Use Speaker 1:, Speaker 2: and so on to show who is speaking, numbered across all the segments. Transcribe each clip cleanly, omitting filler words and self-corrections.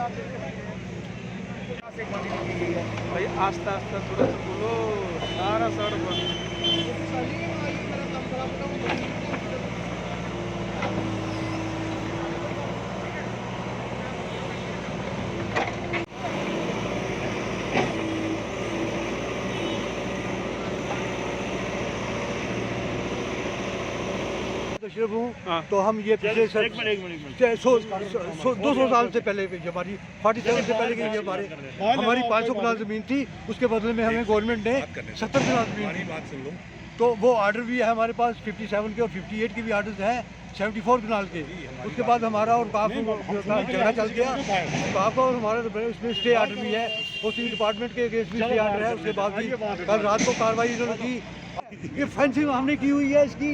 Speaker 1: भाई आस्ता आस्ता थोड़ा सा बोलो, सारा सड़क बंद।
Speaker 2: तशरीफ हूँ
Speaker 1: हाँ।
Speaker 2: तो हम ये पिछले
Speaker 1: एक मिनट
Speaker 2: 200 साल से पहले की हमारी 47 से पहले की ये हमारी 500 कनाल ज़मीन थी। उसके बदले में हमें गवर्नमेंट ने 70 कनाल ज़मीन दी। तो वो आर्डर भी है हमारे पास 57 के और 58 के भी आर्डर्स हैं, 74 कनाल के। उसके बाद हमारा और काफ का झगड़ा चल गया। काफ और हमारा उसमें स्टे आर्डर भी है, उसी डिपार्टमेंट के अगेंस्ट भी स्टे आर्डर है। उसके बाद भी कल रात को कार्रवाई इन्होंने की। ये फेंसिंग हमने की हुई है इसकी,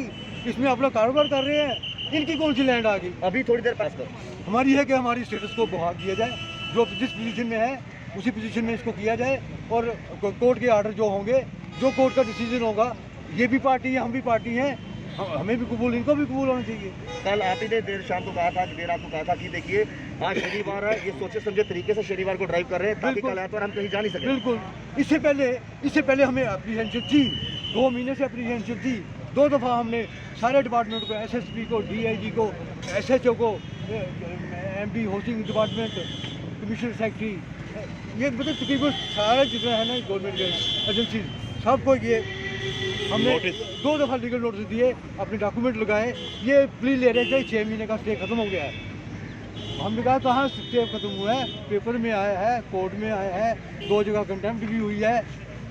Speaker 2: इसमें अपना कारोबार कर रहे हैं। इनकी कौन सी लैंड आ गई?
Speaker 3: अभी थोड़ी देर पास करो।
Speaker 2: हमारी है कि हमारी स्टेटस को बहाल किया जाए, जो जिस पोजीशन में है उसी पोजीशन में इसको किया जाए। और कोर्ट के आर्डर जो होंगे, जो कोर्ट का डिसीजन होगा, ये भी पार्टी है, हम भी पार्टी हैं, हमें भी कबूल, इनको भी कबूल होना चाहिए।
Speaker 3: कल आप ही ने देर शाम को कहा था कि देर रात को कहा था कि देखिए आज शनिवार है, ये सोचे समझे तरीके से शनिवार को ड्राइव कर रहे हैं ताकि कल आतवार हम कहीं जा नहीं सके।
Speaker 2: बिल्कुल, इससे पहले हमें अप्रीहेंशन थी, 2 महीने से अप्रीहेंशन थी। 2 दफ़ा हमने सारे डिपार्टमेंट को, SSP को, DIG को, SHO को, MD housing department, commissioner secretary, ये मतलब तकरीबन सारे जितने हैं ना गवर्नमेंट के एजेंसी, सबको ये हमने 2 दफ़ा लीगल नोटिस दिए, अपने डॉक्यूमेंट लगाए। ये प्ली ले रहे थे 6 महीने का स्टे खत्म हो गया है। हमने कहा कहाँ स्टे खत्म हुआ है? पेपर में आया है, कोर्ट में आया है, 2 जगह कंटेम्प्ट भी हुई है,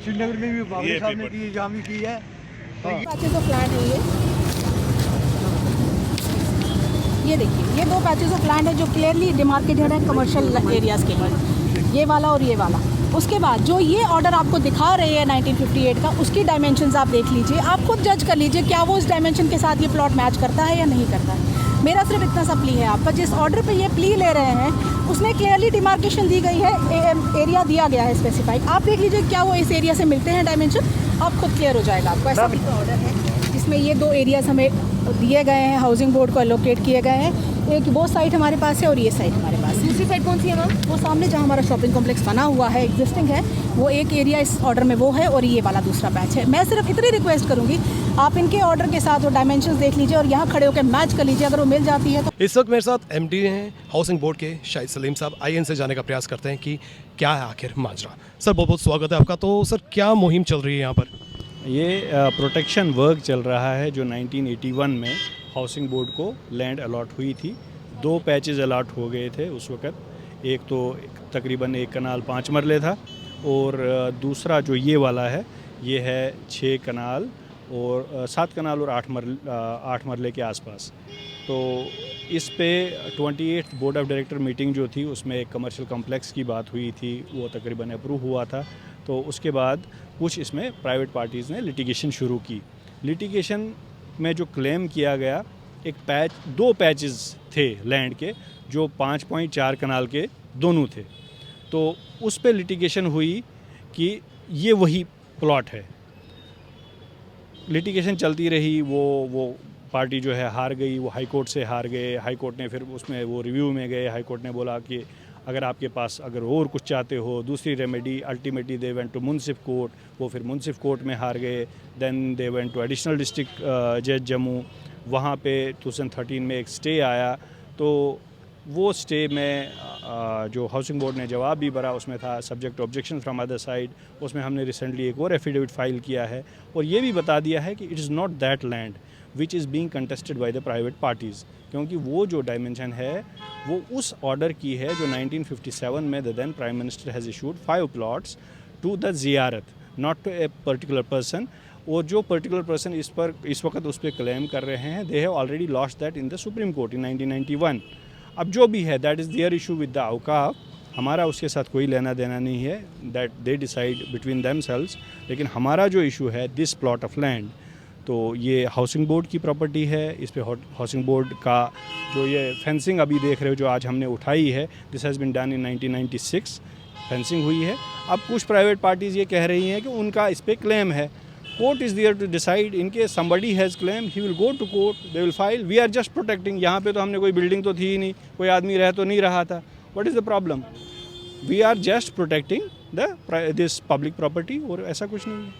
Speaker 2: श्रीनगर में भी बाबरी साहब ने की, जहाँ भी की है।
Speaker 4: पैचेस ऑफ लैंड है ये देखिए, ये 2 पैचेस ऑफ लैंड है जो क्लियरली डिमार्केटेड है कमर्शियल एरियाज़ के लिए, ये वाला और ये वाला। उसके बाद जो ये ऑर्डर आपको दिखा रहे हैं 1958 का, उसकी डायमेंशंस आप देख लीजिए, आप खुद जज कर लीजिए क्या वो उस डायमेंशन के साथ ये प्लॉट मैच करता है या नहीं करता है। मेरा सिर्फ इतना सा प्ली है आपका, जिस ऑर्डर पे ये प्ली ले रहे हैं उसमें क्लियरली डिमार्केशन दी गई है, एरिया दिया गया है स्पेसिफाइड। आप देख लीजिए क्या वो इस एरिया से मिलते हैं डायमेंशन, आप खुद क्लियर हो जाएगा आपको। ऐसा भी ऑर्डर है जिसमें ये 2 एरियाज़ हमें दिए गए हैं, हाउसिंग बोर्ड को एलोकेट किए गए हैं। एक वो साइड हमारे पास है और ये साइड हमारे पास है। दूसरी साइड कौन सी है मैम? वो सामने जहाँ हमारा शॉपिंग कॉम्प्लेक्स बना हुआ है, एग्जिस्टिंग है, वो एक एरिया इस ऑर्डर में वो है और ये वाला दूसरा पैच है। मैं सिर्फ इतनी रिक्वेस्ट करूँगी, आप इनके ऑर्डर के साथ वो डायमेंशंस देख लीजिए और यहाँ खड़े होकर मैच कर लीजिए, अगर वो मिल जाती है तो।
Speaker 5: इस वक्त मेरे साथ MD हैं हाउसिंग बोर्ड के शाहिद सलीम साहब। आइए इनसे जाने का प्रयास करते हैं कि क्या है आखिर माजरा। सर बहुत बहुत स्वागत है आपका। तो सर क्या मुहिम चल रही है यहाँ पर?
Speaker 6: ये प्रोटेक्शन वर्क चल रहा है जो 1981 में हाउसिंग बोर्ड को लैंड अलॉट हुई थी। 2 पैचेस अलॉट हो गए थे उस वक़्त। एक तो तकरीबन 1 कनाल 5 मरले था और दूसरा जो ये वाला है ये है 6 कनाल और 7 कनाल और 8 मरले के आसपास। तो इस पे 28 बोर्ड ऑफ डायरेक्टर मीटिंग जो थी उसमें एक कमर्शियल कॉम्प्लेक्स की बात हुई थी, वो तकरीबन अप्रूव हुआ था। तो उसके बाद कुछ इसमें प्राइवेट पार्टीज़ ने लिटिगेशन शुरू की। लिटिगेशन में जो क्लेम किया गया, 2 पैचेस थे लैंड के जो 5.4 कनाल के दोनों थे। तो उस पे लिटिगेशन हुई कि ये वही प्लॉट है। लिटिगेशन चलती रही, वो पार्टी जो है हार गई, वो हाई कोर्ट से हार गए। हाई कोर्ट ने फिर उसमें वो रिव्यू में गए। हाई कोर्ट ने बोला कि अगर आपके पास अगर और कुछ चाहते हो दूसरी remedy, ultimately they went to मुंसिफ कोर्ट। वो फिर मुंसिफ कोर्ट में हार गए। Then they went to additional district जज जम्मू। वहाँ पे 2013 में एक स्टे आया। तो वो स्टे में जो हाउसिंग बोर्ड ने जवाब भी भरा, उसमें था subject objection from other side. उसमें हमने रिसेंटली एक और एफिडेविट फाइल किया है और ये भी बता दिया है कि it is not that land which is being contested by the private parties, क्योंकि वो जो डायमेंशन है वो उस ऑर्डर की है जो 1957 में the then prime minister has issued 5 plots to the ज़ियारत, not to a particular person. और जो पर्टिकुलर पर्सन इस वक्त उस पर क्लेम कर रहे हैं, they have already lost that in the supreme court in 1991। अब जो भी है that is their issue with the औकाफ, हमारा उसके साथ कोई लेना देना नहीं है, that they decide between themselves. लेकिन हमारा जो इशू है दिस प्लॉट ऑफ लैंड, तो ये हाउसिंग बोर्ड की प्रॉपर्टी है। इस पे हाउसिंग बोर्ड का जो ये फेंसिंग अभी देख रहे हो जो आज हमने उठाई है, this has been done in 1996, fencing हुई है। अब कुछ प्राइवेट पार्टीज़ ये कह रही हैं कि उनका इस पर क्लेम है। Court is there to decide. In case somebody has claim he will go to court, they will file. We are just protecting. यहाँ पे तो हमने कोई बिल्डिंग तो थी ही नहीं, कोई आदमी रह तो नहीं रहा था। What is the problem? We are just protecting the this public property, और ऐसा कुछ नहीं है।